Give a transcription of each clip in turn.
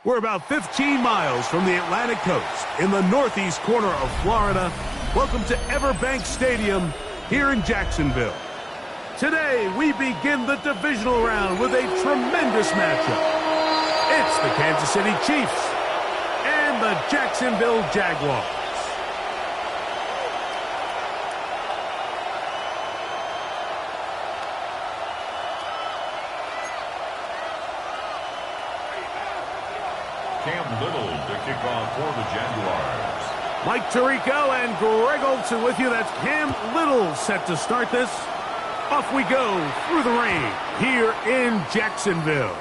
We're about 15 miles from the Atlantic coast in the northeast corner of Florida. Welcome to Everbank Stadium here in Jacksonville. Today, we begin the divisional round with a tremendous matchup. It's the Kansas City Chiefs and the Jacksonville Jaguars. To kick off for the Jaguars. Mike Tirico and Greg Olson with you. That's Cam Little set to start this. Off we go through the rain here in Jacksonville.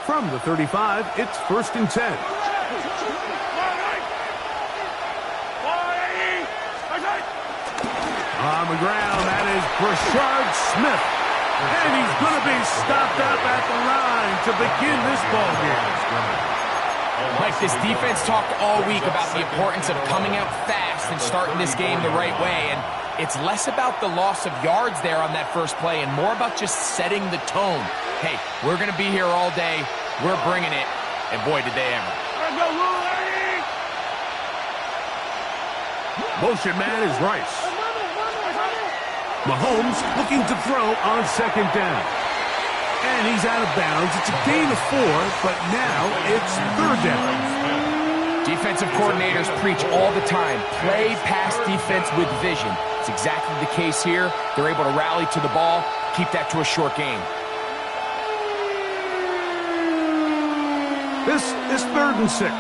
From the 35, it's 1st and 10. On the ground, that is Brashard Smith. And he's going to be stopped up at the line to begin this ball game. Mike, this defense talked all week about the importance of coming out fast and starting this game the right way. And it's less about the loss of yards there on that first play and more about just setting the tone. Hey, we're going to be here all day. We're bringing it. And boy, did they ever. Motion man is Rice. Mahomes looking to throw on 2nd down. And he's out of bounds. It's a gain of 4, but now it's 3rd down. Defensive coordinators preach all the time. Play pass defense with vision. It's exactly the case here. They're able to rally to the ball, keep that to a short game. This is 3rd and 6.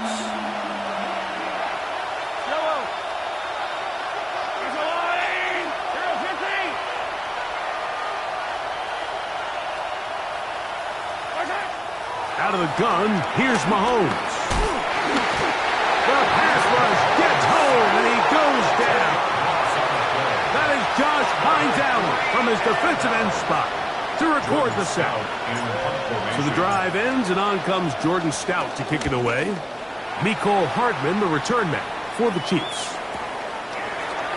Out of the gun, here's Mahomes. The pass rush gets home, and he goes down. That is Josh Hines Allen from his defensive end spot to record the sack. So the drive ends, and on comes Jordan Stout to kick it away. Mecole Hardman, the return man for the Chiefs.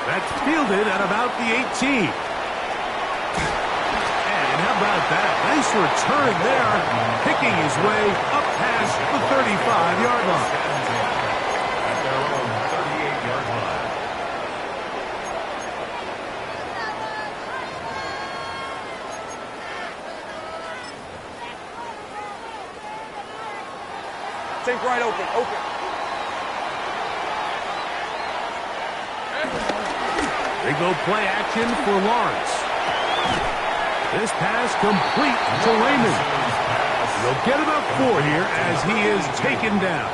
That's fielded at about the 18. And how about that? Nice return there, picking his way up past the 35-yard line. At their own 38-yard line. Think right open. They go play action for Lawrence. This pass complete to Raymond. They'll get about 4 here as he is taken down.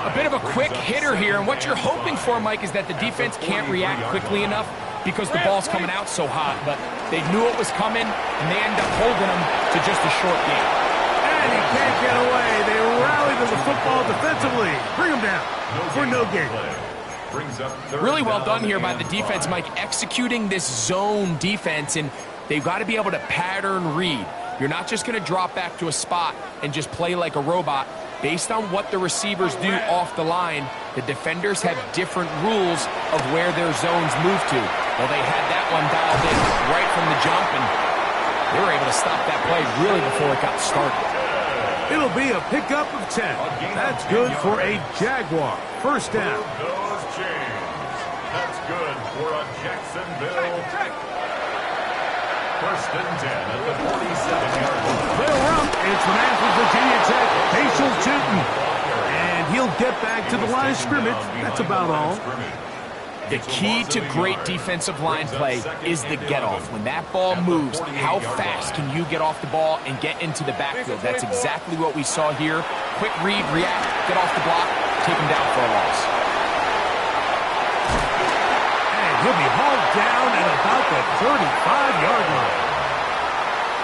A bit of a quick hitter here, and what you're hoping for, Mike, is that the defense can't react quickly enough because the ball's coming out so hot. But they knew it was coming, and they end up holding them to just a short game. And he can't get away. They rally to the football defensively. Bring him down for no gain. Really well done here by the defense, Mike, executing this zone defense, and they've got to be able to pattern read. You're not just going to drop back to a spot and just play like a robot. Based on what the receivers do off the line, the defenders have different rules of where their zones move to. Well, they had that one dialed in right from the jump, and they were able to stop that play really before it got started. It'll be a pickup of 10. That's good for a Jaguar. 1st down. That's good for a Jacksonville. 1st and 10 at the 47-yard line. They'll run. It's the man from Virginia Tech, Facial Tootin. And he'll get back to the line of scrimmage. That's about all. The key to great defensive line play is the get-off. When that ball moves, how fast can you get off the ball and get into the backfield? That's exactly what we saw here. Quick read, react, get off the block, take him down for a loss. And he'll be hauled down at about the 35-yard line.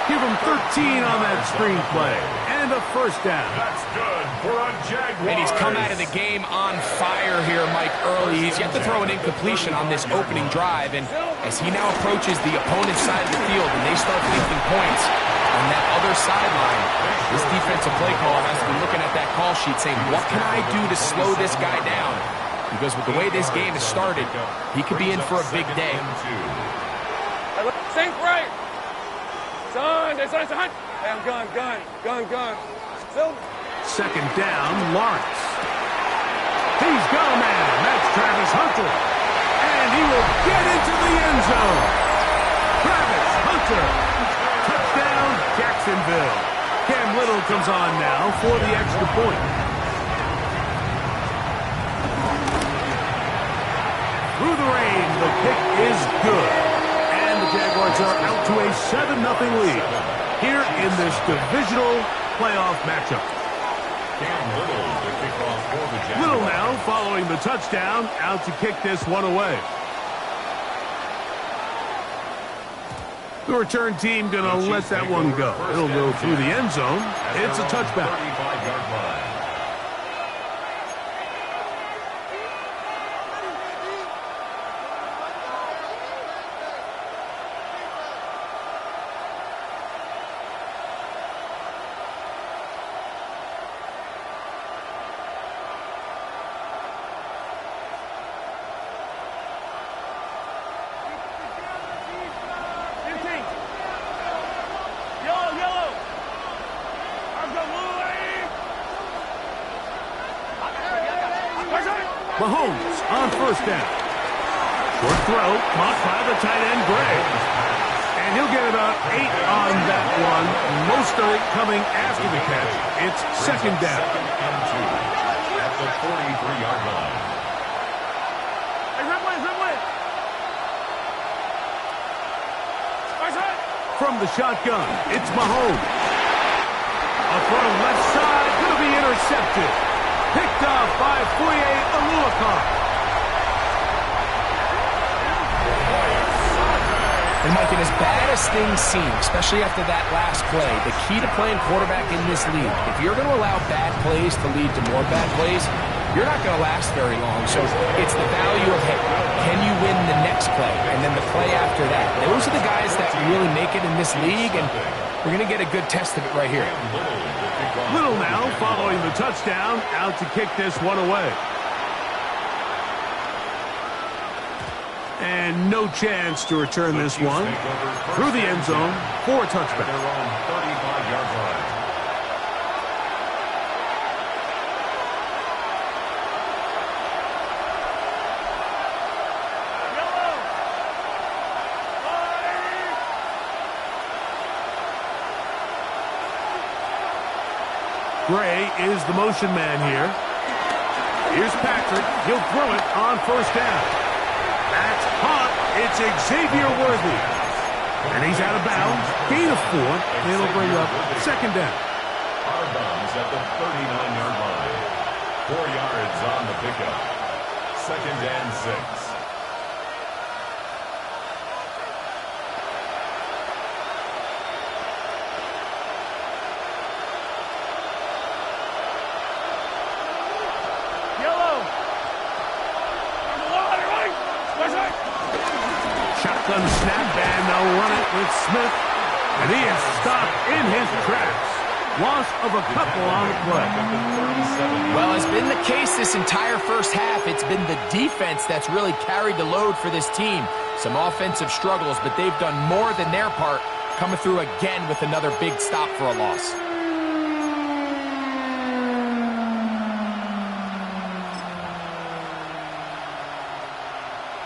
Give him 13 on that screenplay. And a first down. That's good for a Jaguar. And he's come out of the game on fire here, Mike, early. He's yet to throw an incompletion on this opening drive. And as he now approaches the opponent's side of the field and they start making points on that other sideline, this defensive play caller has to be looking at that call sheet saying, what can I do to slow this guy down? Because with the way this game has started, he could be in for a big day. Think right. Son. Hey, I'm gun. Still. Second down, Lawrence. He's got a man. That's Travis Hunter. And he will get into the end zone. Travis Hunter. Touchdown, Jacksonville. Cam Little comes on now for the extra point. Through the rain, the kick is good. And the Jaguars are out to a 7-0 lead here in this divisional playoff matchup. Cam Little, the kickoff for the Jaguars. Little now following the touchdown, out to kick this one away. The return team going to let that one go. It'll go through the end zone. It's a touchback. 35-yard line. Mahomes on first down. Short throw, caught by the tight end, Gray. And he'll get about 8 on that one. Most of it coming after the catch. It's second down. Second and 2 at the 43-yard line. From the shotgun, it's Mahomes. A throw left side, going to be intercepted. Picked off by Foye Oluokun. And Mike, and as bad as things seem, especially after that last play, the key to playing quarterback in this league, if you're going to allow bad plays to lead to more bad plays, you're not going to last very long. So it's the value of, hey, can you win the next play? And then the play after that. Those are the guys that really make it in this league, and we're going to get a good test of it right here. Little now following the touchdown, out to kick this one away. And no chance to return this one through the end zone for a touchback. They're on 35-yard line. Gray is the motion man here. Here's Patrick. He'll throw it on first down. That's hot. It's Xavier Worthy. And he's out of bounds. Gain of 4. It'll bring up second down. Out of bounds at the 39-yard line. 4 yards on the pickup. Second and 6. Shotgun snap, and they'll run it with Smith. And he is stopped in his tracks. Loss of a couple on the play. Well, as been the case this entire first half, it's been the defense that's really carried the load for this team. Some offensive struggles, but they've done more than their part, coming through again with another big stop for a loss.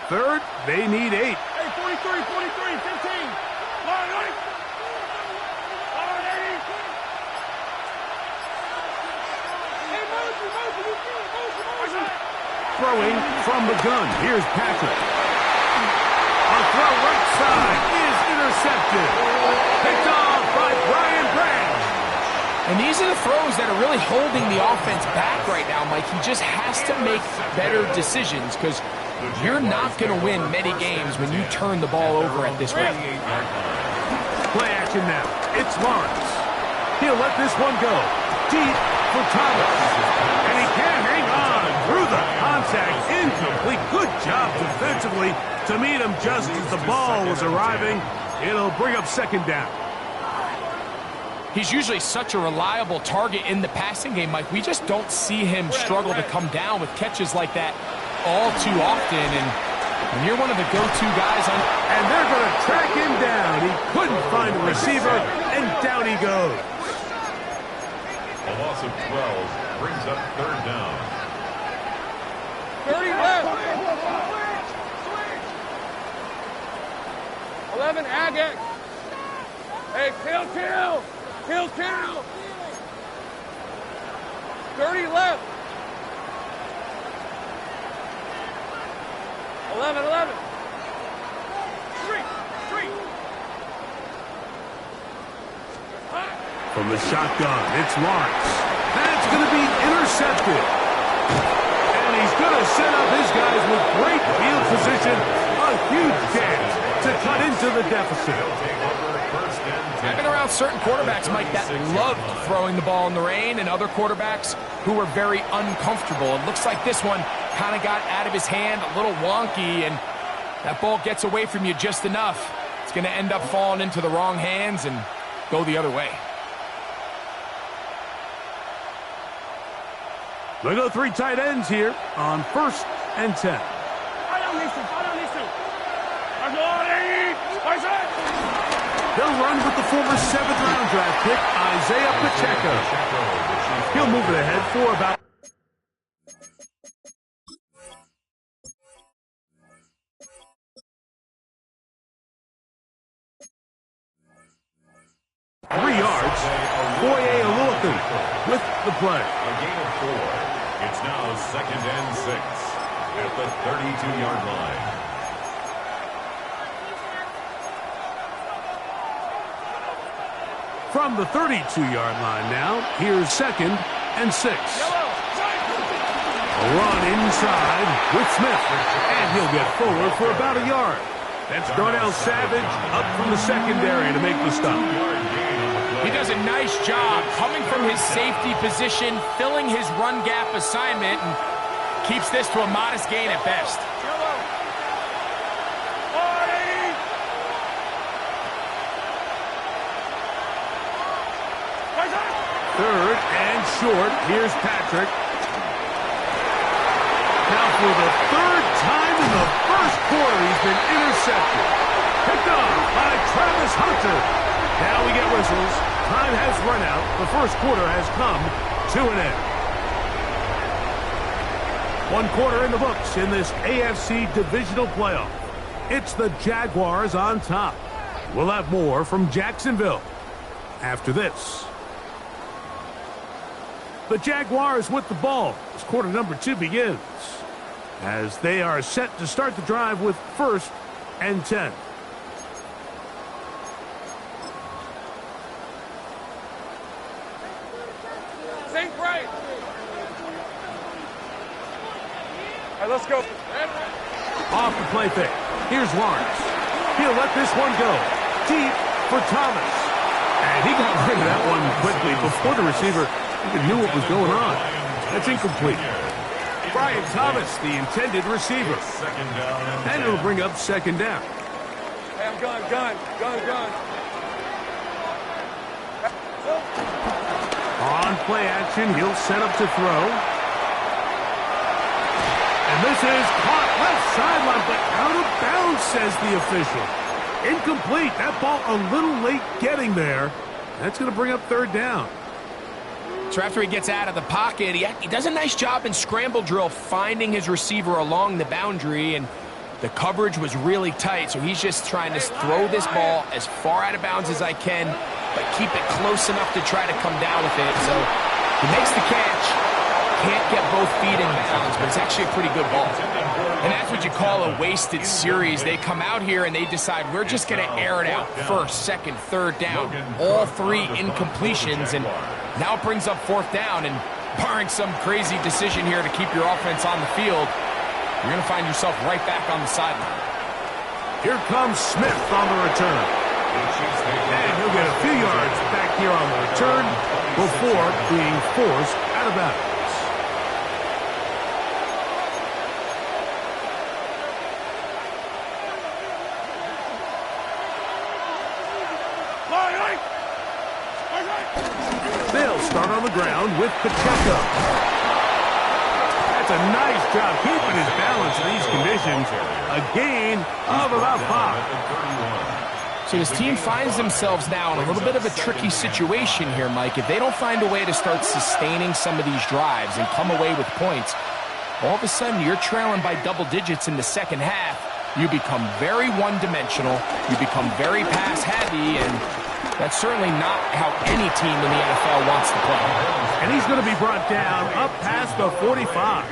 Third, they need 8. Hey, 43, 15. Line, right. Line, 80. Hey, motion. Throwing from the gun. Here's Patrick. A throw right side is intercepted. Picked off by Brian Branch. And these are the throws that are really holding the offense back right now, Mike. He just has to make better decisions because you're not going to win many games when you turn the ball over at this rate. Play action now. It's Lawrence. He'll let this one go. Deep for Thomas. And he can't hang on through the contact. Incomplete. Good job defensively to meet him just as the ball was arriving. It'll bring up second down. He's usually such a reliable target in the passing game, Mike. We just don't see him struggle to come down with catches like that all too often. And when you're one of the go-to guys on... And they're going to track him down. He couldn't find the receiver, and down he goes. A loss of 12 brings up third down. 30 left. 11, Agate. Hey, kill. Kill. 30 left. 11. Three. From the shotgun, it's Lawrence. That's going to be intercepted. And he's going to set up his guys with great field position. A huge chance to cut into the deficit. I've been around certain quarterbacks, Mike, that loved throwing the ball in the rain, and other quarterbacks who were very uncomfortable. It looks like this one kind of got out of his hand, a little wonky, and that ball gets away from you just enough. It's going to end up falling into the wrong hands and go the other way. They go three tight ends here on 1st and 10. They'll run with the former 7th-round draft pick, Isaiah Pacheco. He'll move it ahead for about... with the play. A gain of 4. It's now 2nd and 6 at the 32-yard line. From the 32-yard line now, here's 2nd and 6. A run inside with Smith, and he'll get forward for about a yard. That's Darnell Savage up from the secondary to make the stop. He does a nice job coming from his safety position, filling his run gap assignment, and keeps this to a modest gain at best. Third and short. Here's Patrick. Now for the 3rd time in the 1st quarter, he's been intercepted. Picked off by Travis Hunter. Now we get whistles. Time has run out. The 1st quarter has come to an end. 1 quarter in the books in this AFC divisional playoff. It's the Jaguars on top. We'll have more from Jacksonville after this. The Jaguars with the ball as quarter number 2 begins, as they are set to start the drive with 1st and 10. Think right. All right, let's go. Off the play fake. Here's Lawrence. He'll let this one go. Deep for Thomas. And he got rid of that one quickly before the receiver even knew what was going on. That's incomplete. Brian Thomas, the intended receiver. And it'll bring up 2nd down. Hey, I'm gun. On play action, he'll set up to throw. And this is caught left sideline, but out of bounds, says the official. Incomplete. That ball a little late getting there. That's going to bring up 3rd down. So after he gets out of the pocket, he does a nice job in scramble drill finding his receiver along the boundary, and the coverage was really tight, so he's just trying to throw this ball as far out of bounds as I can, but keep it close enough to try to come down with it. So he makes the catch, can't get both feet in bounds, but it's actually a pretty good ball. And that's what you call a wasted series. They come out here and they decide we're just going to air it out. 1st, 2nd, 3rd down. All 3 incompletions, and now it brings up 4th down. And barring some crazy decision here to keep your offense on the field, you're going to find yourself right back on the sideline. Here comes Smith on the return. And he'll get a few yards back here on the return before being forced out of bounds. They'll start on the ground with Pacheco. That's a nice job keeping his balance in these conditions. A gain of about 5. So this team finds themselves now in a little bit of a tricky situation here, Mike. If they don't find a way to start sustaining some of these drives and come away with points, all of a sudden you're trailing by double digits in the second half. You become very one-dimensional. You become very pass-heavy, and that's certainly not how any team in the NFL wants to play. And he's going to be brought down up past the 45.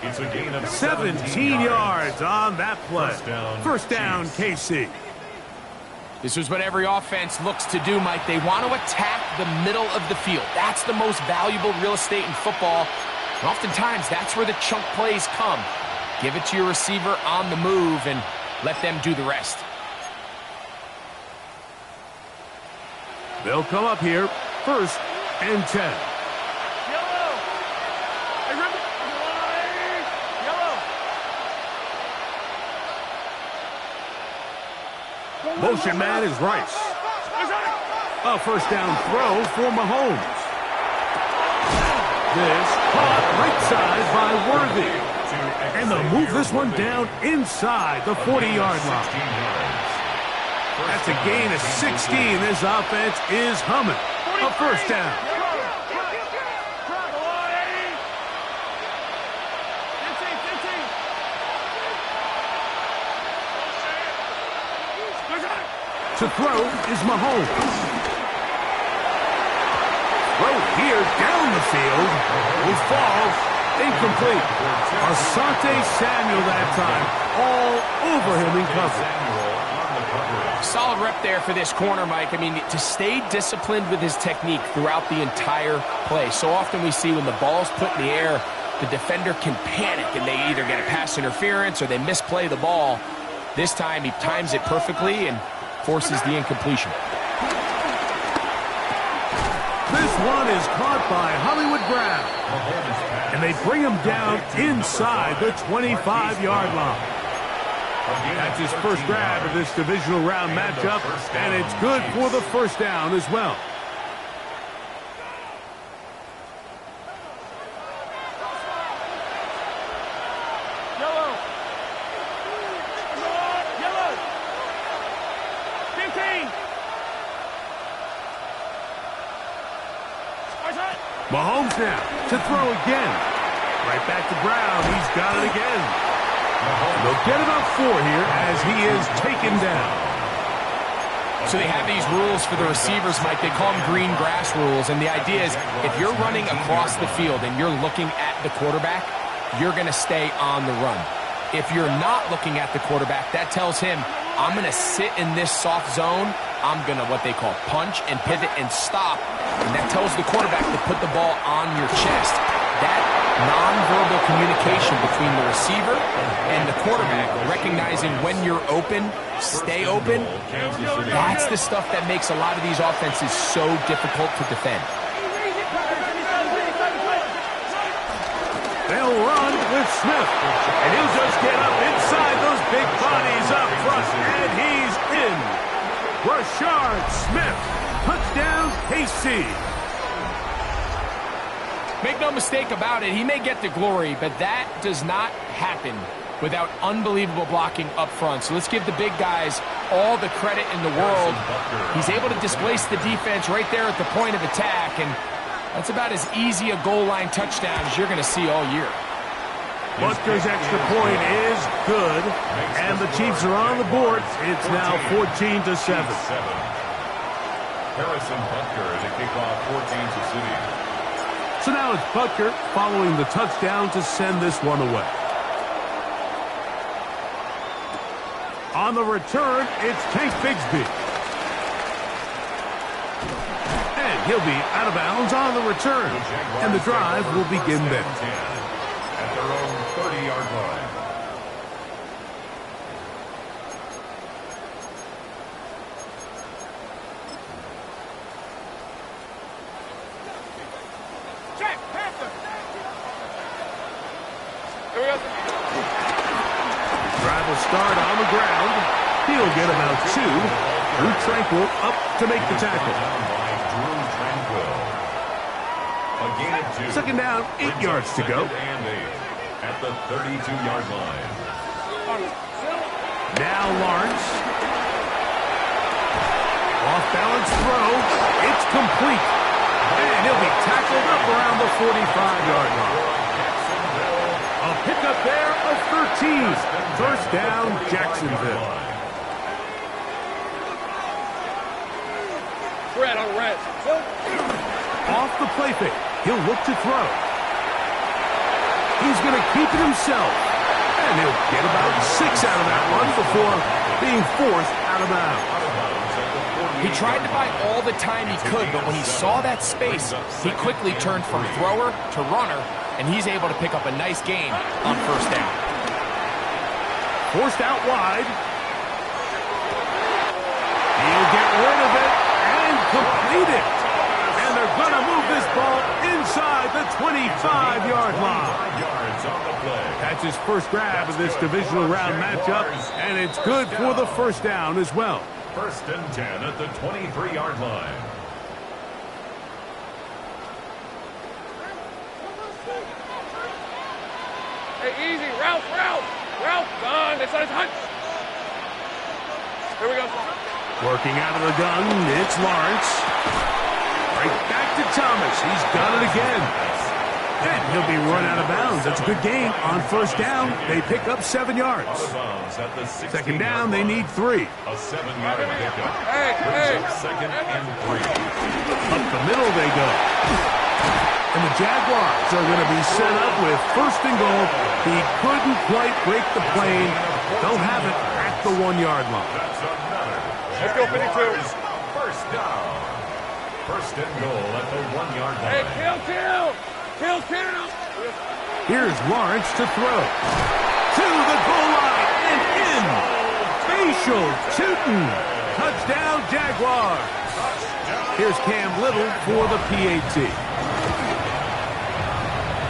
It's a gain of 17 yards on that play. First down, KC. This is what every offense looks to do, Mike. They want to attack the middle of the field. That's the most valuable real estate in football. And oftentimes, that's where the chunk plays come. Give it to your receiver on the move and let them do the rest. They'll come up here, first and 10. Motion man is Rice. A first down throw for Mahomes. This caught right side by Worthy. And they'll move this one down inside the 40-yard line. That's a gain of 16. This offense is humming. A first down. To throw is Mahomes. Throw here down the field. Will fall incomplete. Asante Samuel that time. All over him in coverage. Solid rep there for this corner, Mike. I mean, to stay disciplined with his technique throughout the entire play. So often we see when the ball's put in the air, the defender can panic and they either get a pass interference or they misplay the ball. This time he times it perfectly and forces the incompletion. This one is caught by Hollywood Brown. And they bring him down inside the 25-yard line. That's his first grab of this divisional round matchup, and it's good for the first down as well. Mahomes now to throw again. Right back to Brown. He's got it again. They'll get about 4 here as he is taken down. So they have these rules for the receivers, Mike. They call them green grass rules. And the idea is if you're running across the field and you're looking at the quarterback, you're going to stay on the run. If you're not looking at the quarterback, that tells him, I'm going to sit in this soft zone. I'm going to what they call punch and pivot and stop. And that tells the quarterback to put the ball on your chest. That nonverbal communication between the receiver and the quarterback, recognizing when you're open, stay open, that's the stuff that makes a lot of these offenses so difficult to defend. They'll run with Smith, and he'll just get up inside those big bodies up front, and he's in. Rashard Smith, touchdown KC. Make no mistake about it, he may get the glory, but that does not happen without unbelievable blocking up front. So let's give the big guys all the credit in the world. He's able to displace the defense right there at the point of attack, and that's about as easy a goal line touchdown as you're going to see all year. Butker's extra point is good, and the Chiefs are on the board. It's now 14-7. Harrison Butker to kick off 14-7. So now it's Butker following the touchdown to send this one away. On the return, it's Tank Bigsby. And he'll be out of bounds on the return. And the drive will begin there. At their own 30-yard line. start on the ground. He'll get about 2. Drew Tranquil up to make the tackle. Second down, 8 yards to go. And 8 at the 32-yard line. Now Lawrence. Off-balance throw. It's complete. And he'll be tackled up around the 45-yard line. A pickup there of 13. First down, Jacksonville. Red on red. Off the play fake. He'll look to throw. He's going to keep it himself. And he'll get about 6 out of that one before being forced out of bounds. He tried to buy all the time he could, but when he saw that space, he quickly turned from thrower to runner, and he's able to pick up a nice gain on first down. Forced out wide. He'll get rid of it and complete it. And they're going to move this ball inside the 25-yard line. That's his first grab of this divisional round matchup, and it's good for the first down as well. First and 10 at the 23-yard line. Hey, easy. Ralph. Gone. It's on his hunch. Here we go. Working out of the gun, it's Lawrence. Right back to Thomas. He's got it again. And he'll be run out of bounds. That's a good gain on first down. They pick up 7 yards. Second down, they need 3. A 7-yard pickup. Hey. Second and 3. Up the middle they go. And the Jaguars are going to be set up with first and goal. He couldn't quite break the plane. They'll have it at the 1-yard line. Let's go, 52. First down. First and goal at the 1-yard line. Hey, kill. Here's Lawrence to throw. To the goal line and in. Facial Tootin. Touchdown, Jaguars. Here's Cam Little for the PAT.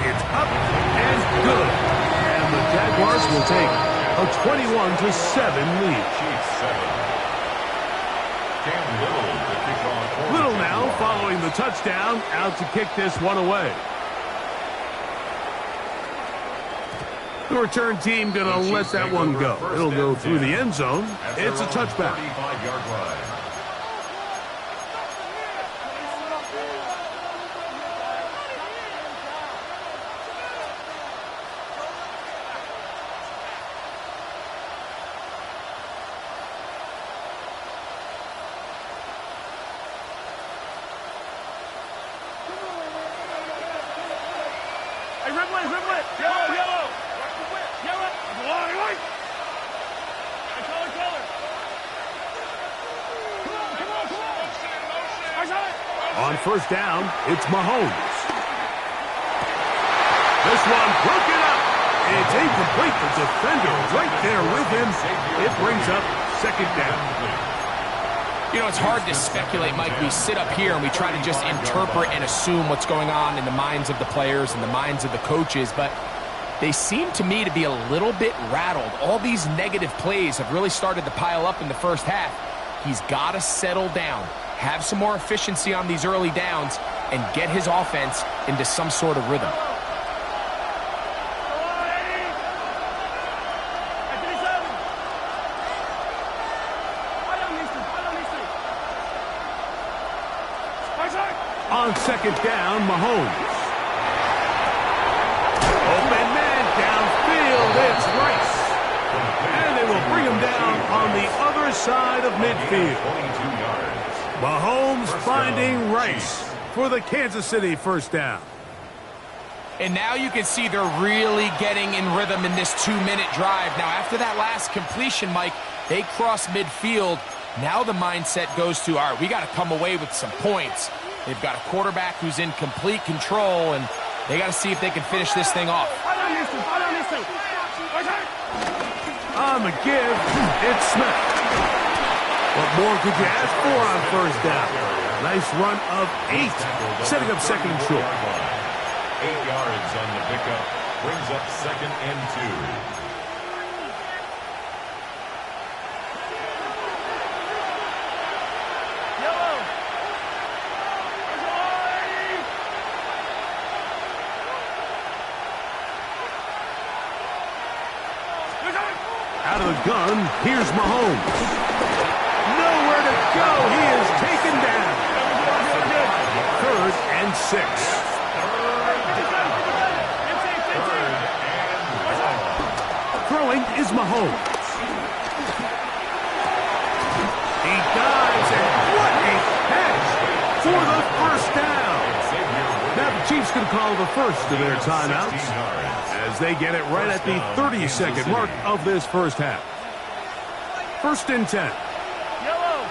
It's up and good. And the Jaguars will take a 21-7 lead. Little now following the touchdown, out to kick this one away. The return team going to let that one go. It'll go through the end zone. It's a touchback. On first down, it's Mahomes. This one broken up. It's incomplete. The defender right there with him. It brings up second down. You know, it's hard to speculate, Mike. We sit up here and we try to just interpret and assume what's going on in the minds of the players and the minds of the coaches, but they seem to me to be a little bit rattled. All these negative plays have really started to pile up in the first half. He's got to settle down, have some more efficiency on these early downs, and get his offense into some sort of rhythm. On second down, Mahomes. Open man downfield, it's Rice. And they will bring him down on the other side of midfield. Mahomes finding Rice for the Kansas City first down. And now you can see they're really getting in rhythm in this 2-minute drive. Now, after that last completion, Mike, they cross midfield. Now the mindset goes to, all right, we got to come away with some points. They've got a quarterback who's in complete control, and they got to see if they can finish this thing off. On the give, it's Smith. What more could you ask for on first down? Nice run of 8, setting up second and short. 8 yards on the pickup, brings up second and 2. the gun. Here's Mahomes. Nowhere to go. He is taken down. 3rd and 6. Throwing is Mahomes. He dives, and what a catch for the first down. Now the Chiefs can call the first of their timeouts as they get it right at the 30-second mark of this first half. 1st and 10. Yellow.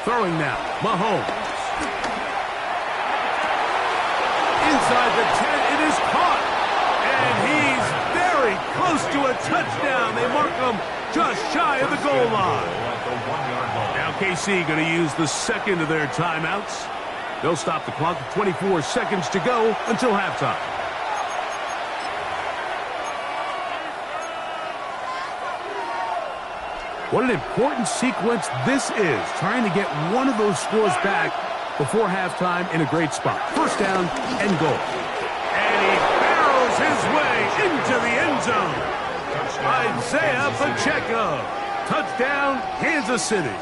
Throwing now, Mahomes. Inside the 10, it is caught. And he's very close to a touchdown. They mark him just shy of the goal line. Now KC going to use the second of their timeouts. They'll stop the clock at 24 seconds to go until halftime. What an important sequence this is, trying to get one of those scores back before halftime in a great spot. 1st down and goal. And he barrels his way into the end zone. Isaiah Pacheco. Touchdown, Kansas City.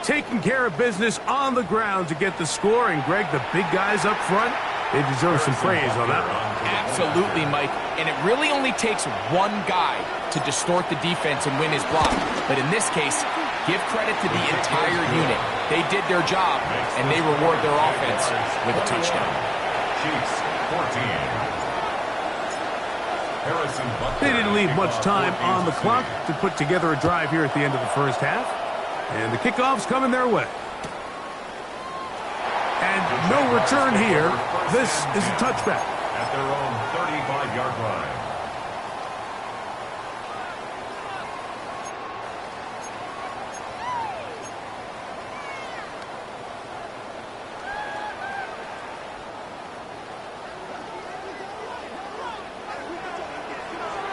Taking care of business on the ground to get the score. And Greg, the big guys up front, they deserve some praise on that one. Absolutely, Mike. And it really only takes one guy to distort the defense and win his block. But in this case, give credit to the entire unit. They did their job, and they reward their offense with a touchdown. Chiefs 14. They didn't leave much time on the clock to put together a drive here at the end of the first half. And the kickoff's coming their way. And no return here. This is a touchback. At their own 35-yard line.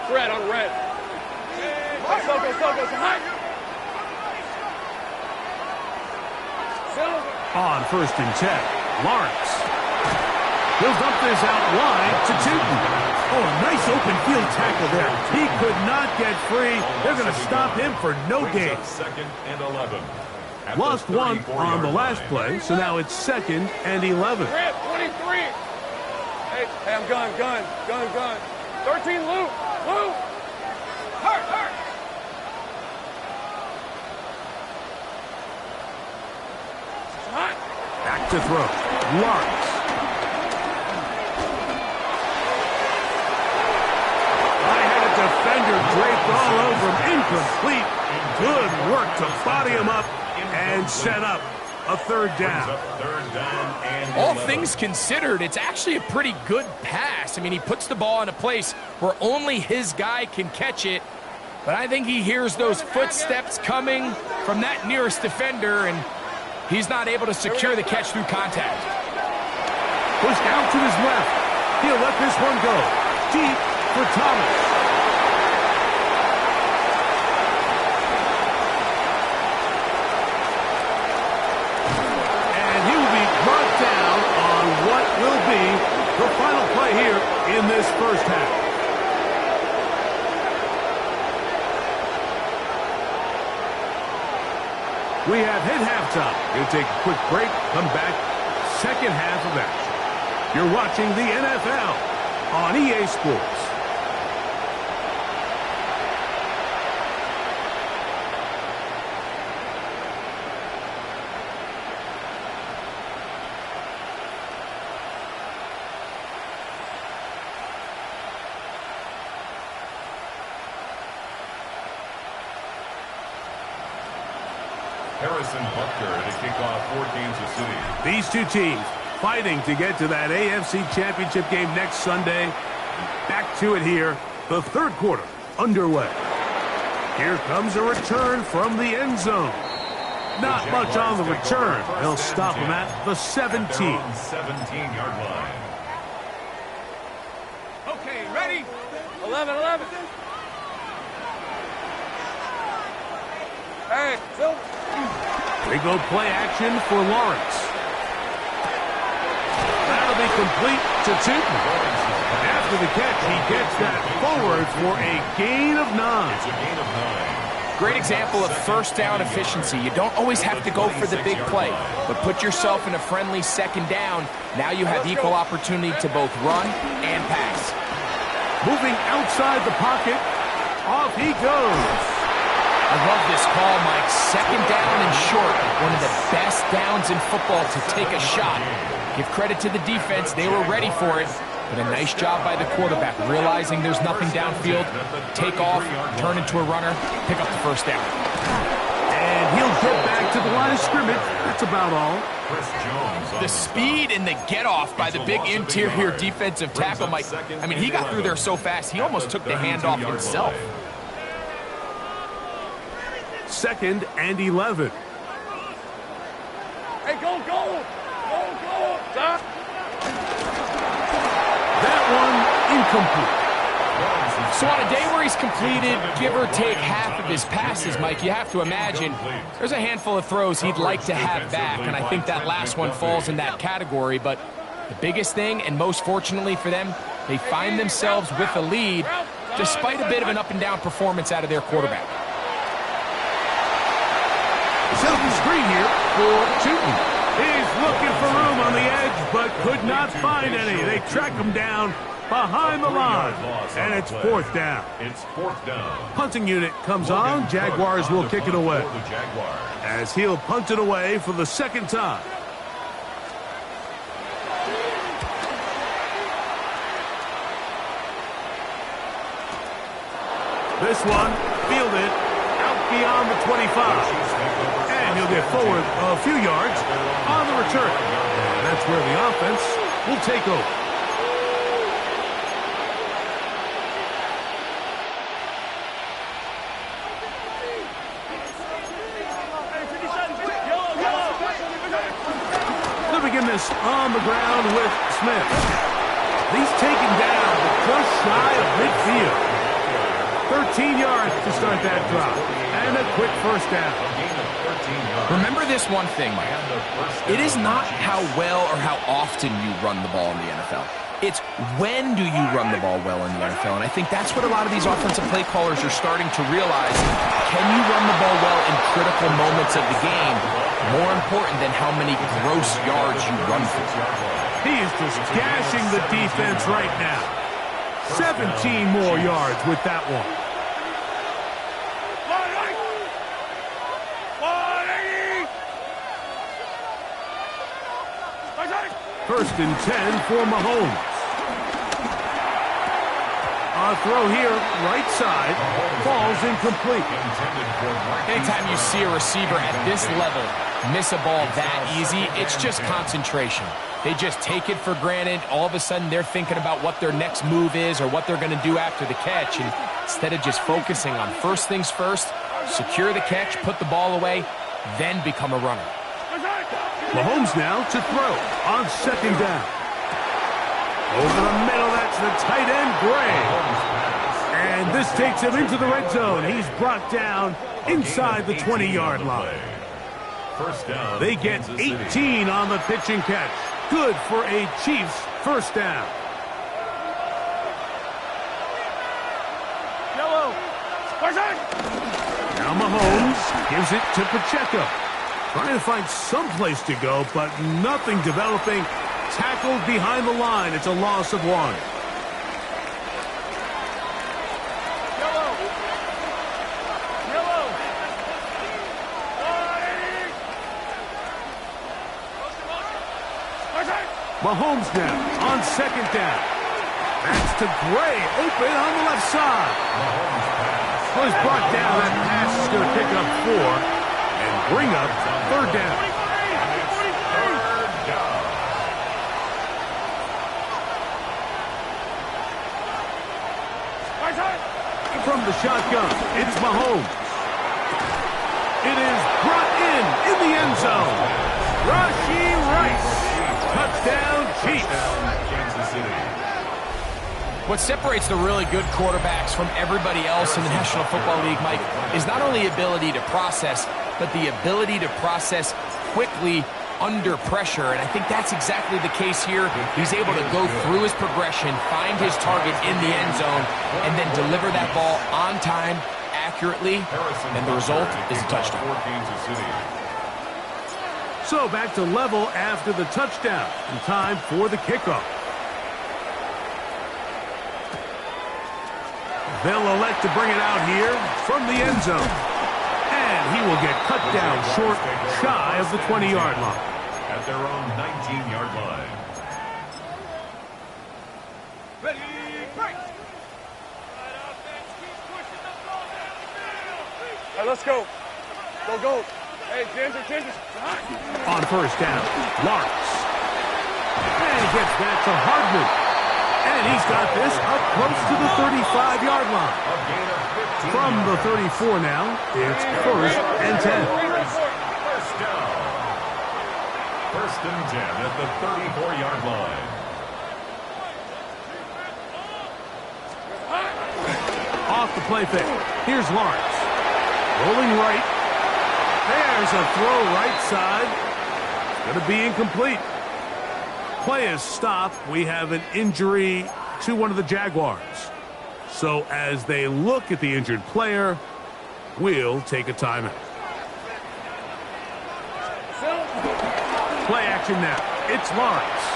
Red on red. On 1st and 10, Lawrence. He'll dump this out wide to Tootin. Oh, a nice open field tackle there. He could not get free. They're going to stop him for no gain. 2nd and 11. Lost one on the last play, so now it's 2nd and 11. Red 23. Hey, I'm gun. 13 loop. Hurt. Back to throw. Lawrence. I had a defender draped all over him. Incomplete. Good work to body him up and set up a 3rd down. All things considered, it's actually a pretty good pass. I mean, he puts the ball in a place where only his guy can catch it. But I think he hears those footsteps coming from that nearest defender, and he's not able to secure the catch through contact. Pushed out to his left. He'll let this one go. Deep for Thomas. And he will be brought down on what will be the final play here in this first half. We have hit halftime. We'll take a quick break, come back, second half of action. You're watching the NFL on EA Sports. Harrison Butker to kick off for Kansas City. These two teams fighting to get to that AFC Championship game next Sunday. Back to it here, the 3rd quarter underway. Here comes a return from the end zone. Not much on the return. They'll stop him at the 17. 17-yard line. Okay, ready? 11. Hey, Phil. They go play action for Lawrence. That'll be complete to Tootin. After the catch, he gets that forward for a gain of 9. It's a gain of 9. Great example of first down efficiency. You don't always have to go for the big play, but put yourself in a friendly second down. Now you have equal opportunity to both run and pass. Moving outside the pocket, off he goes. I love this call, Mike. Second down and short. One of the best downs in football to take a shot. Give credit to the defense. They were ready for it. But a nice job by the quarterback, realizing there's nothing downfield. Take off, turn into a runner, pick up the first down. And he'll get back to the line of scrimmage. That's about all. The speed and the get-off by the big interior defensive tackle, Mike. I mean, he got through there so fast, he almost took the handoff himself. 2nd and 11. Hey, go, go! Go, go! Stop! That one incomplete. So on a day where he's completed, give or take half of his passes, Mike, you have to imagine there's a handful of throws he'd like to have back, and I think that last one falls in that category. But the biggest thing, and most fortunately for them, they find themselves with a lead despite a bit of an up-and-down performance out of their quarterback. Set up the screen here for Tootin. He's looking for room on the edge, but could not find any. They track him down behind the line, and it's 4th down. It's 4th down. Punting unit comes on. Jaguars will kick it away, as he'll punt it away for the 2nd time. This one fielded out beyond the 25. And he'll get forward a few yards on the return. And that's where the offense will take over. They'll begin this on the ground with Smith. He's taken down, but just shy of midfield. 13 yards to start that drop. And a quick first down. Remember this one thing, Mike. It is not how well or how often you run the ball in the NFL. It's when do you run the ball well in the NFL. And I think that's what a lot of these offensive play callers are starting to realize. Can you run the ball well in critical moments of the game? More important than how many gross yards you run for. He is just gashing the defense right now. 17 more yards with that one. First and 10 for Mahomes. A throw here, right side, falls incomplete. Anytime you see a receiver at this level miss a ball that easy, it's just concentration. They just take it for granted. All of a sudden, they're thinking about what their next move is or what they're going to do after the catch. And instead of just focusing on first things first, secure the catch, put the ball away, then become a runner. Mahomes now to throw on 2nd down. Over the middle, that's the tight end, Gray. And this takes him into the red zone. He's brought down inside the 20-yard line. First down. They get 18 on the pitch and catch. Good for a Chiefs first down. Now Mahomes gives it to Pacheco. Trying to find some place to go, but nothing developing. Tackled behind the line. It's a loss of 1. Mahomes now on 2nd down. That's to Gray, open on the left side. Well, he's brought down. That pass is going to pick up 4 and bring up 3rd down. From the shotgun, it's Mahomes. It is brought in the end zone. Rashee Rice. Touchdown, Chiefs. What separates the really good quarterbacks from everybody else in the National Football League, Mike, is not only ability to process, but the ability to process quickly under pressure, and I think that's exactly the case here. He's able to go through his progression, find his target in the end zone, and then deliver that ball on time, accurately, and the result is a touchdown. So back to level after the touchdown, and time for the kickoff. They'll elect to bring it out here from the end zone. And he will get cut down short, shy of the 20-yard line. At their own 19-yard line. Ready, break. All right, let's go. Go, go. Hey, Ginger. On first down, Lawrence. And he gets back to Hardman. And he's got this up close to the 35-yard line. From the 34 now, it's 1st and 10. First down. 1st and 10 at the 34-yard line. Off the play fake. Here's Lawrence. Rolling right. There's a throw right side. It's going to be incomplete. Play is stopped. We have an injury to one of the Jaguars. So as they look at the injured player, we'll take a timeout. Play action now. It's Lawrence.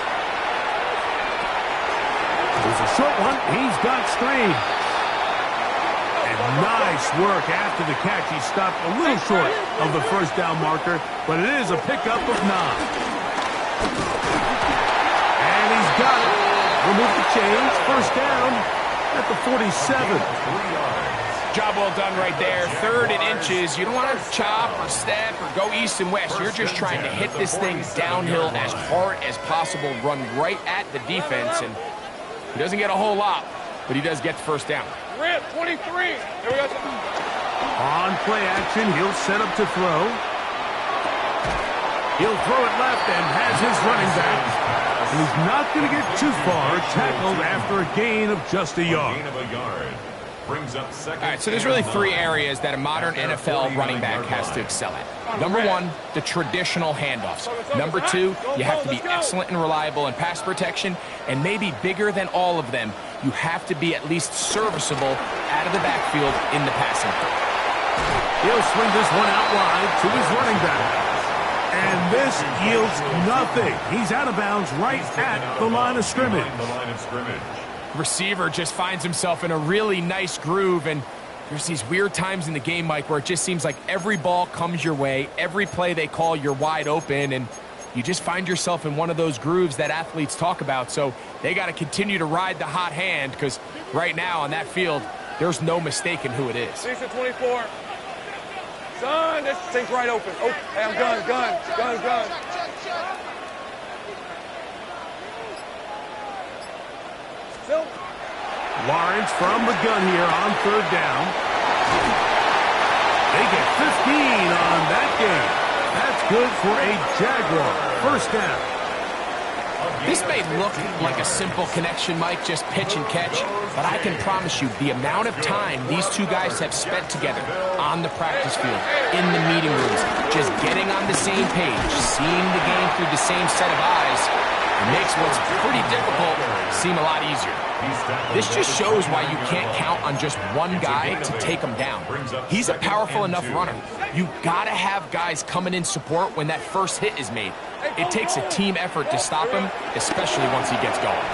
There's a short one. He's got Strange. And nice work after the catch. He stopped a little short of the first down marker, but it is a pickup of 9. He's got it. Remove the chains. First down at the 47. Job well done right there. 3rd and inches. You don't want to chop or step or go east and west. You're just trying to hit this thing downhill as hard as possible, run right at the defense, and he doesn't get a whole lot, but he does get the first down. Rip, 23. Here we go. On play action, he'll set up to throw. He'll throw it left and has his running back. He's not going to get too far, tackled after a gain of just a yard. Brings up second. All right, so there's really 3 areas that a modern NFL running back has to excel at. Number 1, the traditional handoffs. Number 2, you have to be excellent and reliable in pass protection, and maybe bigger than all of them, you have to be at least serviceable out of the backfield in the passing game. He'll swing this one out wide to his running back. And this yields nothing. He's out of bounds right at the line of scrimmage. Receiver just finds himself in a really nice groove, and there's these weird times in the game, Mike, where it just seems like every ball comes your way, every play they call, you're wide open, and you just find yourself in one of those grooves that athletes talk about. So they got to continue to ride the hot hand, because right now on that field, there's no mistaking who it is. 24. Son, this thing's right open. Oh, hey, I'm gun. Still. Lawrence from the gun here on 3rd down. They get 15 on that game. That's good for a Jaguar. First down. This may look like a simple connection, Mike, just pitch and catch, but I can promise you the amount of time these two guys have spent together on the practice field, in the meeting rooms, just getting on the same page, seeing the game through the same set of eyes, makes what's pretty difficult seem a lot easier. This just shows why you can't count on just one guy to take him down. He's a powerful enough runner. You gotta have guys coming in support when that first hit is made. It takes a team effort to stop him, especially once he gets going.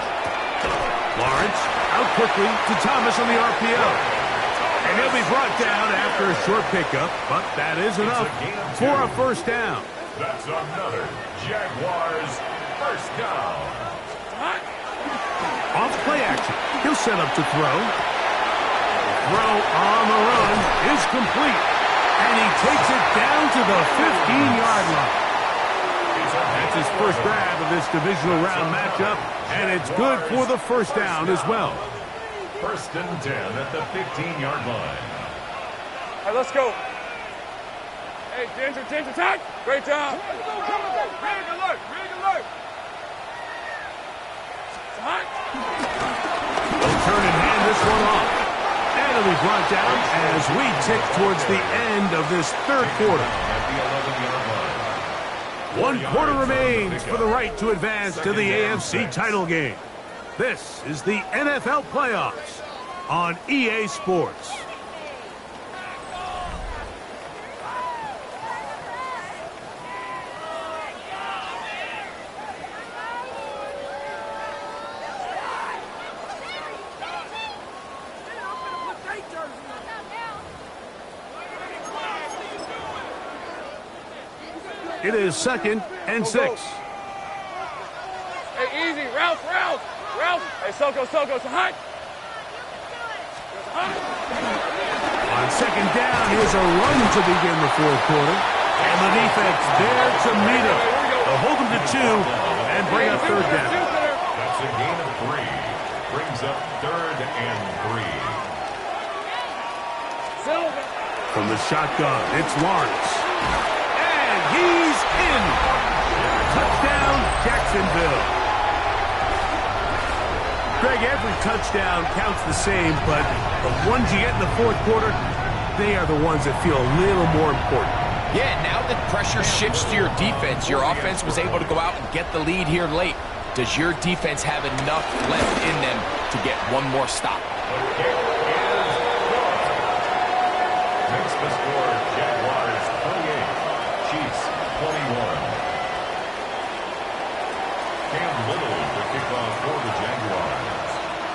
Lawrence out quickly to Thomas on the RPO. And he'll be brought down after a short pickup, but that is enough for a first down. That's another Jaguars first down. Off play action. He'll set up to throw. Throw on the run is complete. And he takes it down to the 15-yard line. That's his first grab of this divisional round matchup, and it's good for the first down as well. 1st and 10 at the 15-yard line. All right, let's go. Hey, Ginger, attack. Great job. Rig alert. They'll turn and hand this one off. And it'll be brought down as we tick towards the end of this third quarter. At the 11-yard line. 1 quarter remains for the right to advance to the AFC title game. This is the NFL playoffs on EA Sports. It is 2nd and 6. Hey, easy. Ralph. Hey, Soko, so hot. On 2nd down, here's a run to begin the fourth quarter. And the defense there to meet him. They'll hold him to 2 and bring up 3rd down. That's a gain of 3. Brings up 3rd and 3. From the shotgun, it's Lawrence. And he's in. Touchdown, Jacksonville. Greg, every touchdown counts the same, but the ones you get in the fourth quarter, they are the ones that feel a little more important. Yeah, now that pressure shifts to your defense, your offense was able to go out and get the lead here late. Does your defense have enough left in them to get one more stop? Makes the score Jaguars 28, Chiefs 21. Cam Little to kick off for the Jaguars.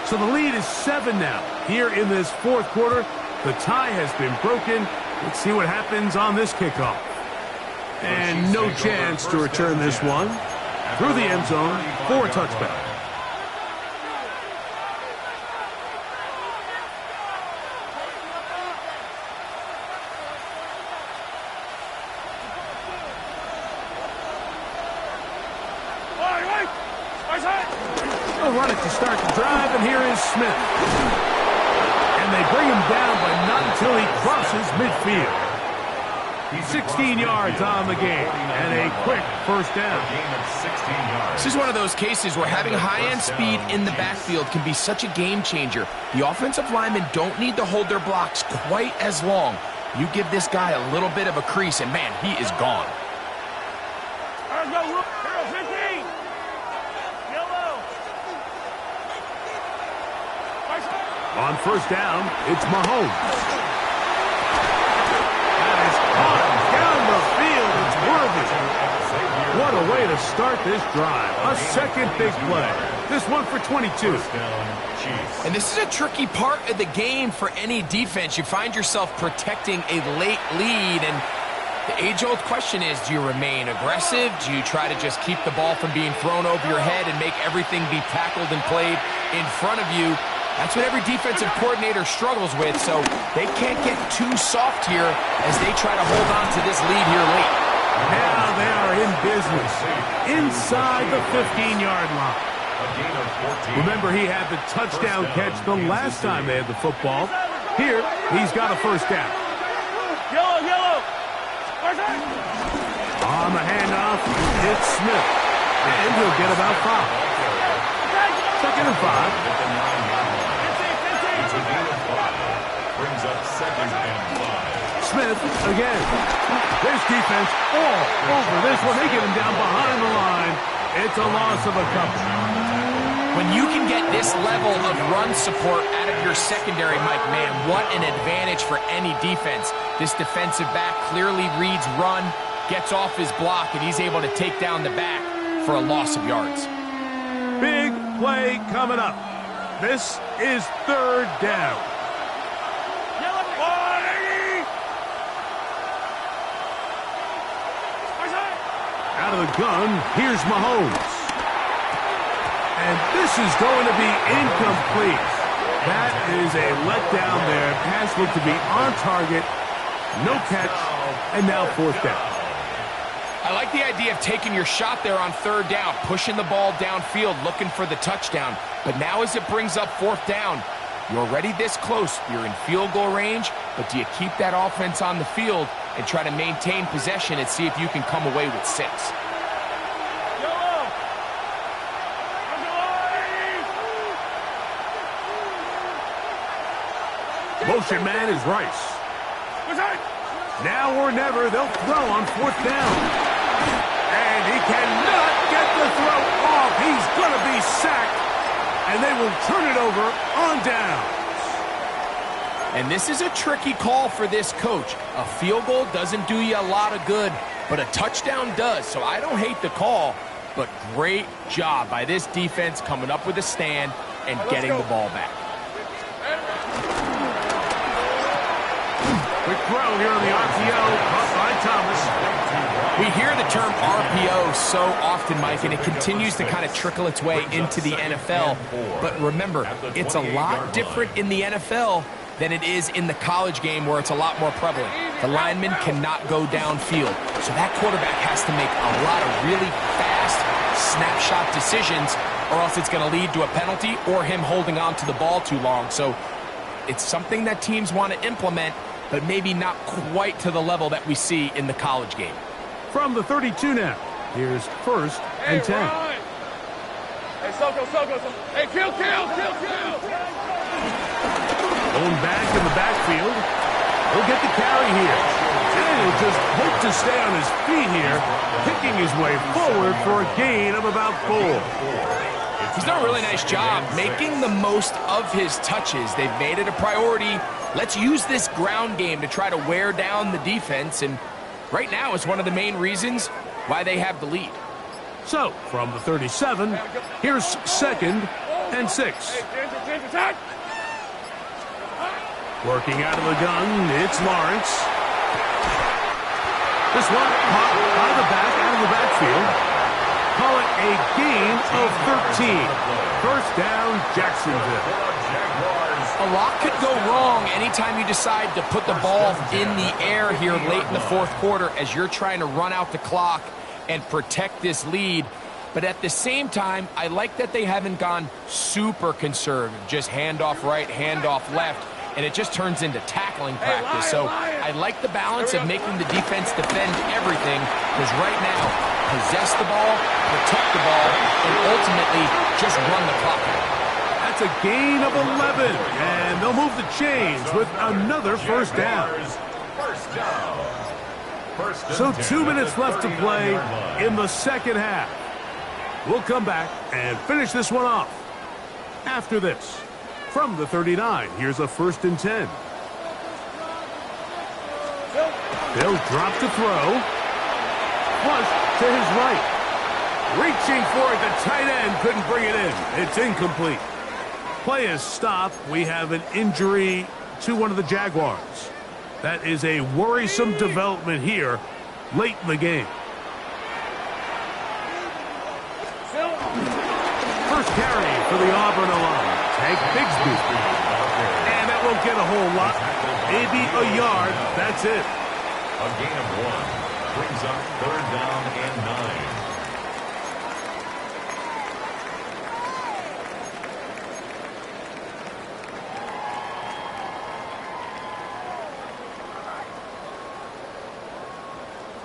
So the lead is 7 now. Here in this fourth quarter, the tie has been broken. Let's see what happens on this kickoff. And no chance to return this one. Through the end zone for a touchback. They'll run it to start the drive, and here is Smith. And they bring him down, but not until he crosses midfield. 16 yards on the game, and a quick first down. This is one of those cases where having high-end speed in the backfield can be such a game changer. The offensive linemen don't need to hold their blocks quite as long. You give this guy a little bit of a crease, and man, he is gone. On first down, it's Mahomes. That is caught down the field. It's worthy. What a way to start this drive. A second big play. This one for 22. And this is a tricky part of the game for any defense. You find yourself protecting a late lead, and the age-old question is, do you remain aggressive? Do you try to just keep the ball from being thrown over your head and make everything be tackled and played in front of you? That's what every defensive coordinator struggles with, so they can't get too soft here as they try to hold on to this lead here late. Now they are in business inside the 15-yard line. Remember, he had the touchdown catch the last time they had the football. Here, he's got a first down. Yellow. On the handoff, it's Smith. And he'll get about 5. 2nd and 5. Brings up 2nd and 5. Smith again. This defense all over this one. They get him down behind the line. It's a loss of a couple. When you can get this level of run support out of your secondary, Mike, man, what an advantage for any defense. This defensive back clearly reads run, gets off his block, and he's able to take down the back for a loss of yards. Big play coming up. This is 3rd down. Out of the gun, here's Mahomes. And this is going to be incomplete. That is a letdown there. Pass looked to be on target. No catch. And now 4th down. I like the idea of taking your shot there on 3rd down, pushing the ball downfield, looking for the touchdown. But now as it brings up 4th down, you're already this close. You're in field goal range, but do you keep that offense on the field and try to maintain possession and see if you can come away with 6? motion man is Rice. Now or never, they'll throw on 4th down. And he cannot get the throw off. He's going to be sacked. And they will turn it over on down. And this is a tricky call for this coach. A field goal doesn't do you a lot of good, but a touchdown does. So I don't hate the call, but great job by this defense coming up with a stand and getting the ball back. Quick throw here on the RPO, caught by Thomas. We hear the term RPO so often, Mike, and it continues to kind of trickle its way into the NFL. But remember, it's a lot different in the NFL than it is in the college game where it's a lot more prevalent. The lineman cannot go downfield, so that quarterback has to make a lot of really fast snapshot decisions, or else it's going to lead to a penalty or him holding on to the ball too long. So it's something that teams want to implement, but maybe not quite to the level that we see in the college game. From the 32 now, here's 1st and 10. Ryan. Hey, Soko. Hey, kill. Going back in the backfield. He'll get the carry here. And he'll just hope to stay on his feet here, picking his way forward for a gain of about 4. He's done a really nice job making the most of his touches. They've made it a priority. Let's use this ground game to try to wear down the defense, and right now it's one of the main reasons why they have the lead. So, from the 37, here's 2nd and 6. Hey, attack. Working out of the gun, it's Lawrence. This one caught by the back, out of the backfield. Call it a gain of 13. 1st down, Jacksonville. A lot could go wrong anytime you decide to put the ball in the air here late in the 4th quarter as you're trying to run out the clock and protect this lead. But at the same time, I like that they haven't gone super conservative, just handoff right, handoff left, and it just turns into tackling practice. So I like the balance of making the defense defend everything, because right now, possess the ball, protect the ball, and ultimately just run the clock out. That's a gain of 11, and they'll move the chains with another 1st down. So 2 minutes left to play in the 2nd half. We'll come back and finish this one off after this. From the 39, here's a 1st and 10. They'll drop to throw. Flush to his right. Reaching for it, the tight end couldn't bring it in. It's incomplete. Play is stopped. We have an injury to one of the Jaguars. That is a worrisome development here late in the game. First carry for the Auburn alum. Tank Bigsby. And that won't get a whole lot. Maybe a yard. That's it. A gain of 1 brings up 3rd down and 9.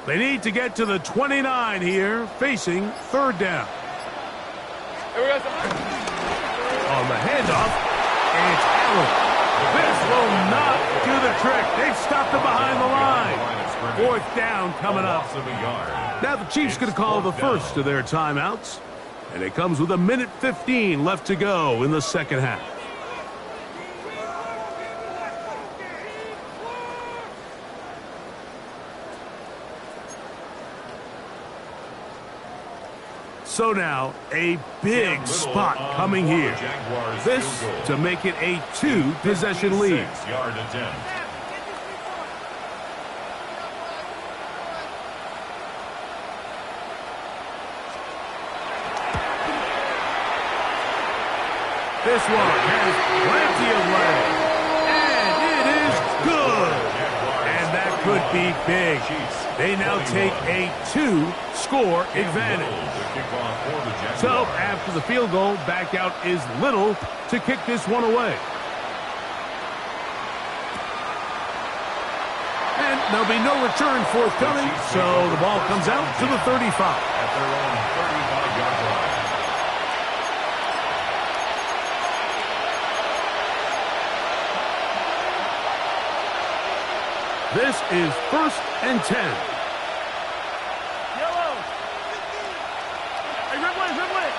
They need to get to the 29 here, facing 3rd down. Here we go. On the handoff, it's Allen. This will not do the trick. They've stopped him behind the line. 4th down coming up. Now the Chiefs going to call the first of their timeouts. And it comes with 1:15 left to go in the 2nd half. So now, a big spot coming here. This to make it a 2-possession lead. This one has plenty of leg. And it is good. And that could be big. They now take a 2-score advantage. So, after the field goal, back out is Little to kick this one away. And there'll be no return forthcoming, so the ball comes out to the 35. At their own 35-yard line. This is 1st and 10. Yellow. Hey, Ripley, Ripley.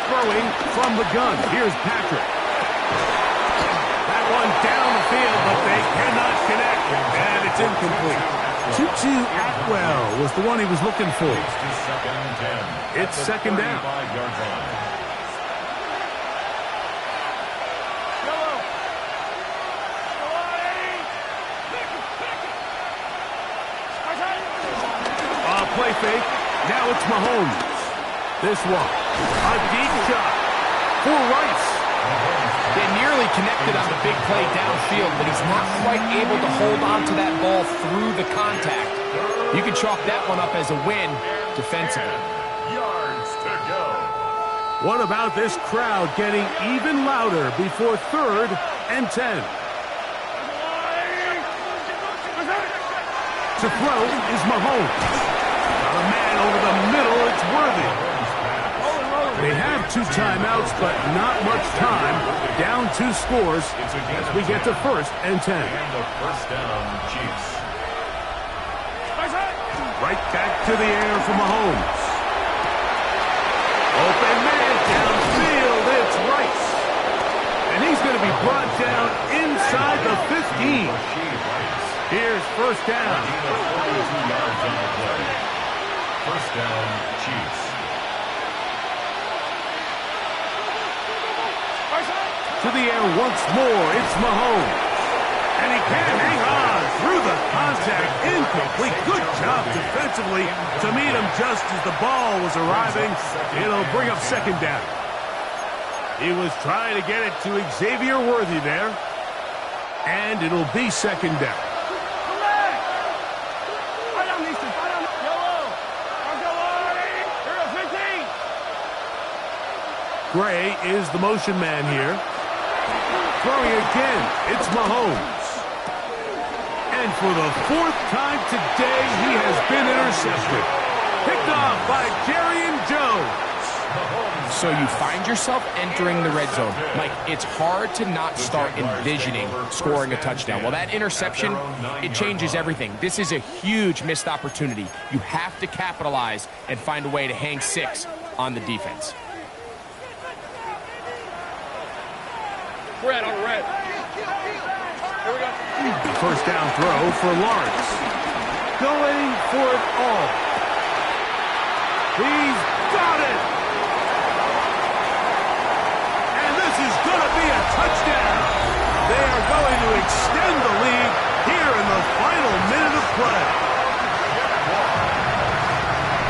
Throwing from the gun. Here's Patrick. That one down the field, but they cannot connect. And it's incomplete. Tutu Atwell was the one he was looking for. It's 2nd down. Play fake. Now it's Mahomes. This one. A deep shot for Rice. They nearly connected on the big play downfield, but he's not quite able to hold on to that ball through the contact. You can chalk that one up as a win defensively. Yards to go. What about this crowd getting even louder before 3rd and 10? To throw is Mahomes. A man over the middle, it's Worthy. They have 2 timeouts, but not much time. Down 2 scores as we get to 1st and 10. And the 1st down, Chiefs. Right back to the air for Mahomes. Open man downfield, it's Rice. And he's going to be brought down inside the 15. Here's 1st down. 42 yards on the play. 1st down, Chiefs. To the air once more, it's Mahomes. And he can hang on through the contact. Incomplete. Good job defensively to meet him just as the ball was arriving. It'll bring up 2nd down. He was trying to get it to Xavier Worthy there. And it'll be 2nd down. Gray is the motion man here. Throwing again, it's Mahomes. And for the 4th time today, he has been intercepted. Picked off by Jerry Jones. So you find yourself entering the red zone. Mike, it's hard to not start envisioning scoring a touchdown. Well, that interception, it changes everything. This is a huge missed opportunity. You have to capitalize and find a way to hang 6 on the defense. Red on red. Here we go. The 1st down throw for Lawrence. Going for it all. He's got it. And this is going to be a touchdown. They are going to extend the lead here in the final minute of play.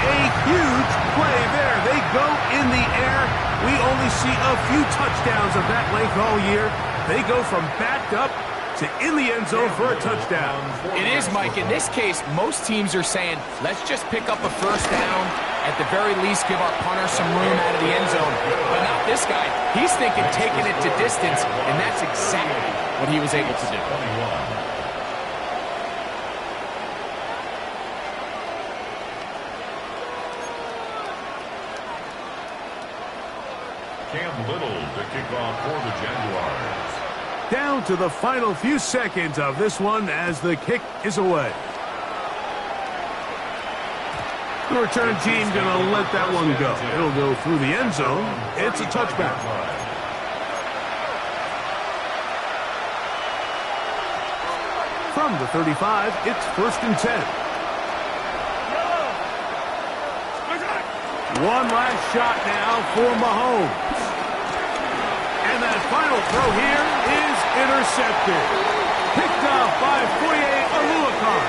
A huge play there. They go in the air. We only see a few touchdowns of that length all year. They go from backed up to in the end zone for a touchdown. It is, Mike. In this case, most teams are saying, let's just pick up a 1st down. At the very least, give our punter some room out of the end zone. But not this guy. He's thinking taking it to distance, and that's exactly what he was able to do. Cam Little to kick off for the Jaguars. Down to the final few seconds of this one as the kick is away. The return team going to let that one go. It'll go through the end zone. It's a touchback. From the 35, it's 1st and 10. One last shot now for Mahomes. And that final throw here is intercepted. Picked off by Foye Oluokun.